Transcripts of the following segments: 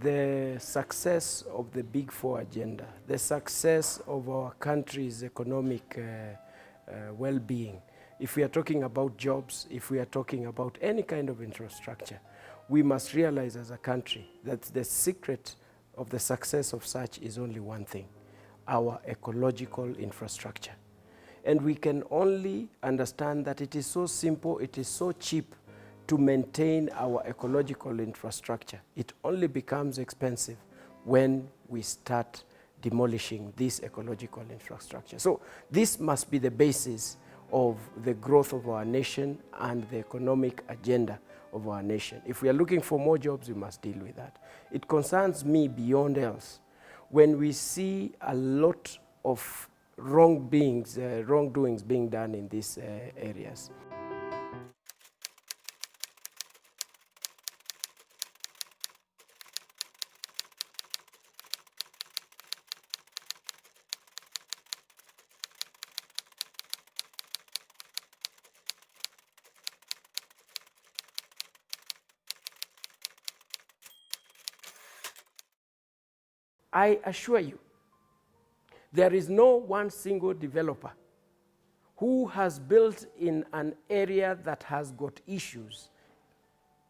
the success of the Big Four agenda, the success of our country's economic well-being, if we are talking about jobs, if we are talking about any kind of infrastructure, we must realize as a country that the secret of the success of such is only one thing: our ecological infrastructure. And we can only understand that it is so simple, it is so cheap to maintain our ecological infrastructure. It only becomes expensive when we start demolishing this ecological infrastructure. So this must be the basis of the growth of our nation and the economic agenda of our nation. If we are looking for more jobs, we must deal with that. It concerns me beyond else when we see a lot of wrongdoings being done in these areas. I assure you, there is no one single developer who has built in an area that has got issues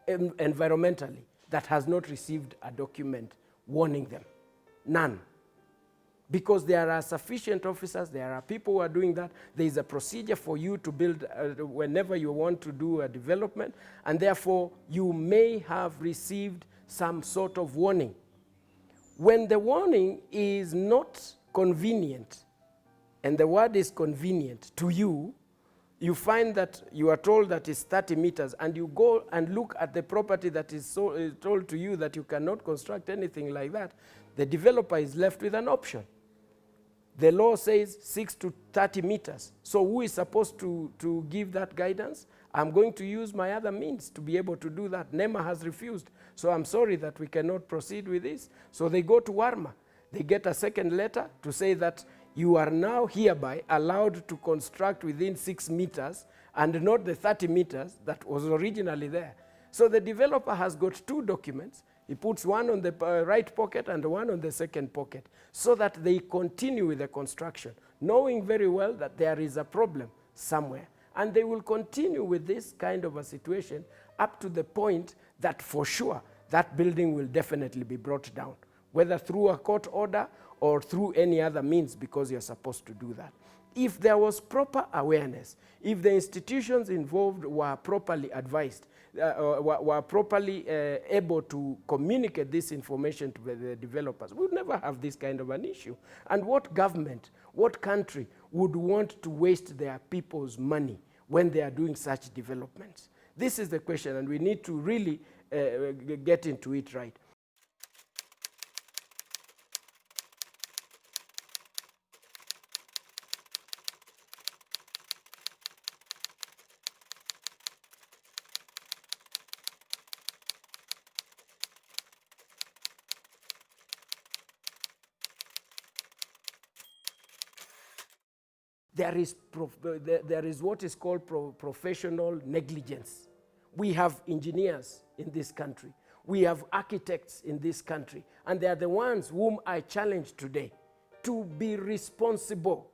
environmentally that has not received a document warning them. None. Because there are sufficient officers, there are people who are doing that. There is a procedure for you to build whenever you want to do a development, and therefore you may have received some sort of warning. When the warning is not convenient, and the word is convenient to you, you find that you are told that it's 30 meters, and you go and look at the property that is told to you that you cannot construct anything like that, the developer is left with an option. The law says 6 to 30 meters. So who is supposed to give that guidance? I'm going to use my other means to be able to do that. NEMA has refused. So I'm sorry that we cannot proceed with this. So they go to WARMA. They get a second letter to say that you are now hereby allowed to construct within 6 meters and not the 30 meters that was originally there. So the developer has got two documents. He puts one on the right pocket and one on the second pocket so that they continue with the construction, knowing very well that there is a problem somewhere. And they will continue with this kind of a situation up to the point that for sure that building will definitely be brought down, whether through a court order or through any other means, because you're supposed to do that. If there was proper awareness, if the institutions involved were properly advised, were properly able to communicate this information to the developers, we would never have this kind of an issue. And what government, what country would want to waste their people's money when they are doing such developments? This is the question, and we need to really get into it right. There is what is called professional negligence. We have engineers in this country. We have architects in this country. And they are the ones whom I challenge today to be responsible.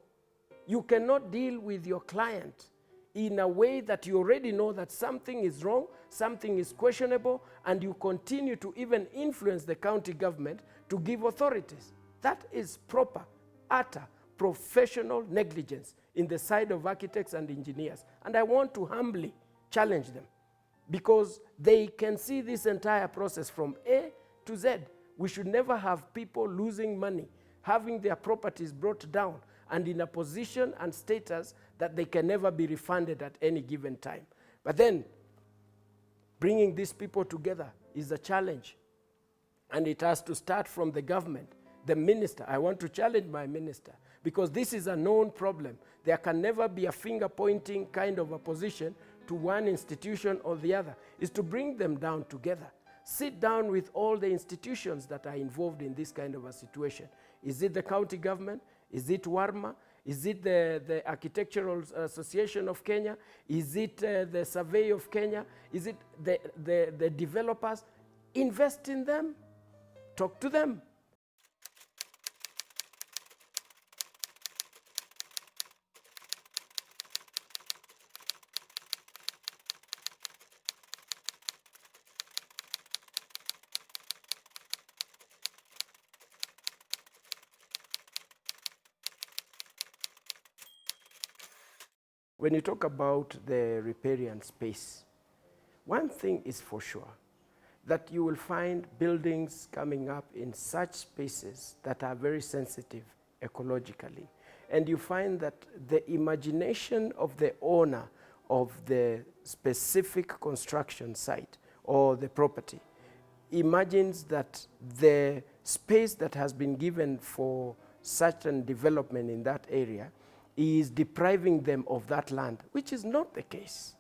You cannot deal with your client in a way that you already know that something is wrong, something is questionable, and you continue to even influence the county government to give authorities. That is proper, utter professional negligence in the side of architects and engineers. And I want to humbly challenge them, because they can see this entire process from A to Z. We should never have people losing money, having their properties brought down, and in a position and status that they can never be refunded at any given time. But then, bringing these people together is a challenge. And it has to start from the government. The minister, I want to challenge my minister, because this is a known problem. There can never be a finger-pointing kind of a position to one institution or the other. It's to bring them down together. Sit down with all the institutions that are involved in this kind of a situation. Is it the county government? Is it WARMA? Is it the Architectural Association of Kenya? Is it the Survey of Kenya? Is it the developers? Invest in them. talk to them. When you talk about the riparian space, one thing is for sure, that you will find buildings coming up in such spaces that are very sensitive ecologically. And you find that the imagination of the owner of the specific construction site or the property imagines that the space that has been given for certain development in that area is depriving them of that land, which is not the case.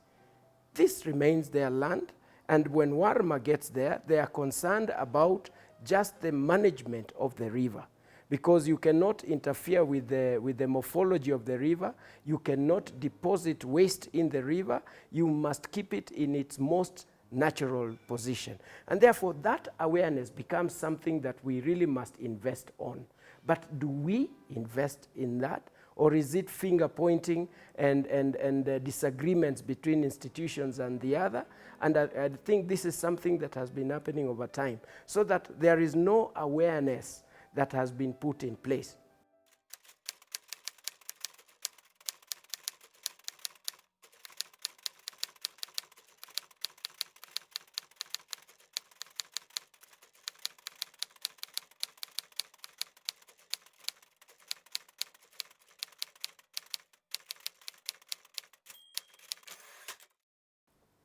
This remains their land, and when Warma gets there, they are concerned about just the management of the river, because you cannot interfere with the morphology of the river, you cannot deposit waste in the river, you must keep it in its most natural position. And therefore, that awareness becomes something that we really must invest on. But do we invest in that? Or is it finger pointing and disagreements between institutions and the other? And I think this is something that has been happening over time, so that there is no awareness that has been put in place.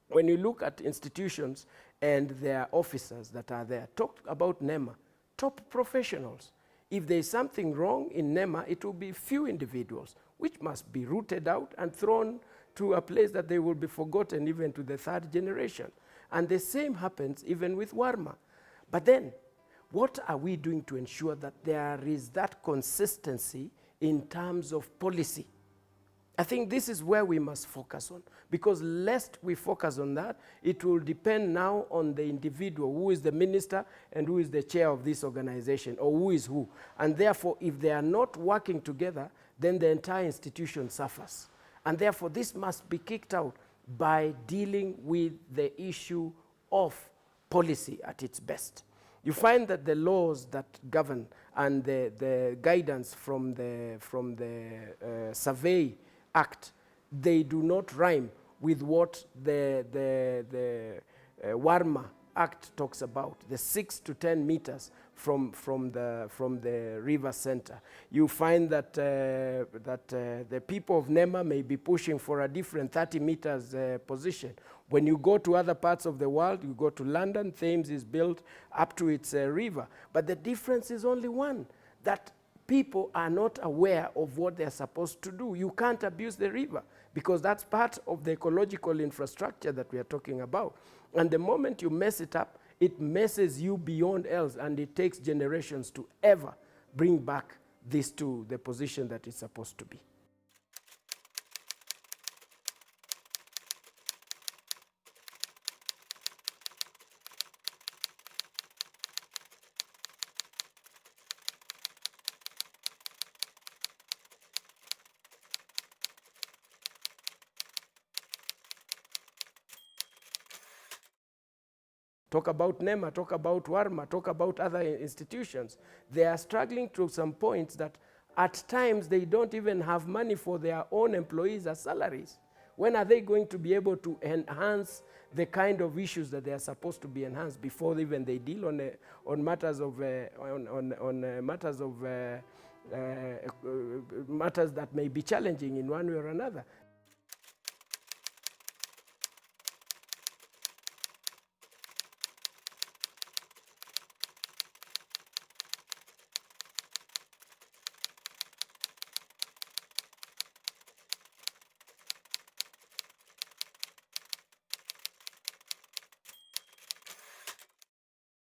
When you look at institutions and their officers that are there, talk about NEMA, top professionals. If there is something wrong in NEMA, it will be few individuals, which must be rooted out and thrown to a place that they will be forgotten even to the third generation. And the same happens even with Warma. But then, what are we doing to ensure that there is that consistency in terms of policy? I think this is where we must focus on, because lest we focus on that, it will depend now on the individual, who is the minister and who is the chair of this organization, or who is who. And therefore, if they are not working together, then the entire institution suffers. And therefore, this must be kicked out by dealing with the issue of policy at its best. You find that the laws that govern and the guidance from the Survey Act, they do not rhyme with what the Warma Act talks about, the 6 to 10 meters from the river center. You find that, the people of NEMA may be pushing for a different 30 meters position. When you go to other parts of the world, you go to London, Thames is built up to its river. But the difference is only one, that people are not aware of what they're supposed to do. You can't abuse the river, because that's part of the ecological infrastructure that we are talking about. And the moment you mess it up, it messes you beyond else, and it takes generations to ever bring back this to the position that it's supposed to be. Talk about NEMA, talk about Warma, talk about other institutions. They are struggling to some points that at times they don't even have money for their own employees as salaries. When are they going to be able to enhance the kind of issues that they are supposed to be enhanced before even they deal on matters of matters that may be challenging in one way or another?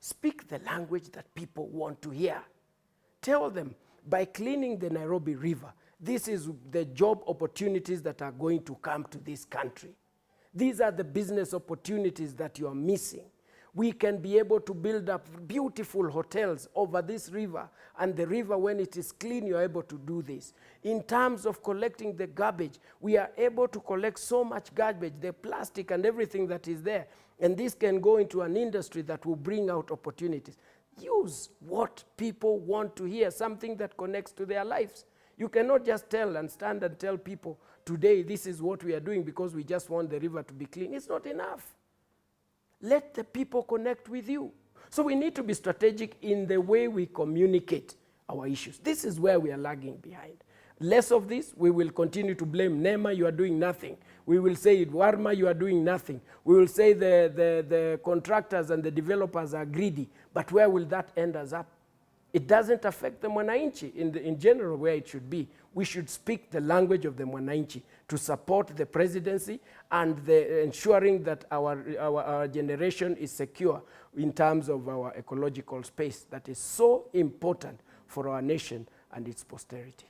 Speak the language that people want to hear. Tell them, by cleaning the Nairobi River, this is the job opportunities that are going to come to this country. These are the business opportunities that you are missing. We can be able to build up beautiful hotels over this river, and the river, when it is clean, you're able to do this. In terms of collecting the garbage, we are able to collect so much garbage, the plastic and everything that is there, and this can go into an industry that will bring out opportunities. Use what people want to hear, something that connects to their lives. You cannot just tell and stand and tell people, today this is what we are doing because we just want the river to be clean. It's not enough. Let the people connect with you. So we need to be strategic in the way we communicate our issues. This is where we are lagging behind. Less of this, we will continue to blame NEMA, you are doing nothing. We will say, Warma, you are doing nothing. We will say the contractors and the developers are greedy. But where will that end us up? It doesn't affect the Mwananchi in general where it should be. We should speak the language of the Mwananchi to support the presidency and ensuring that our generation is secure in terms of our ecological space that is so important for our nation and its posterity.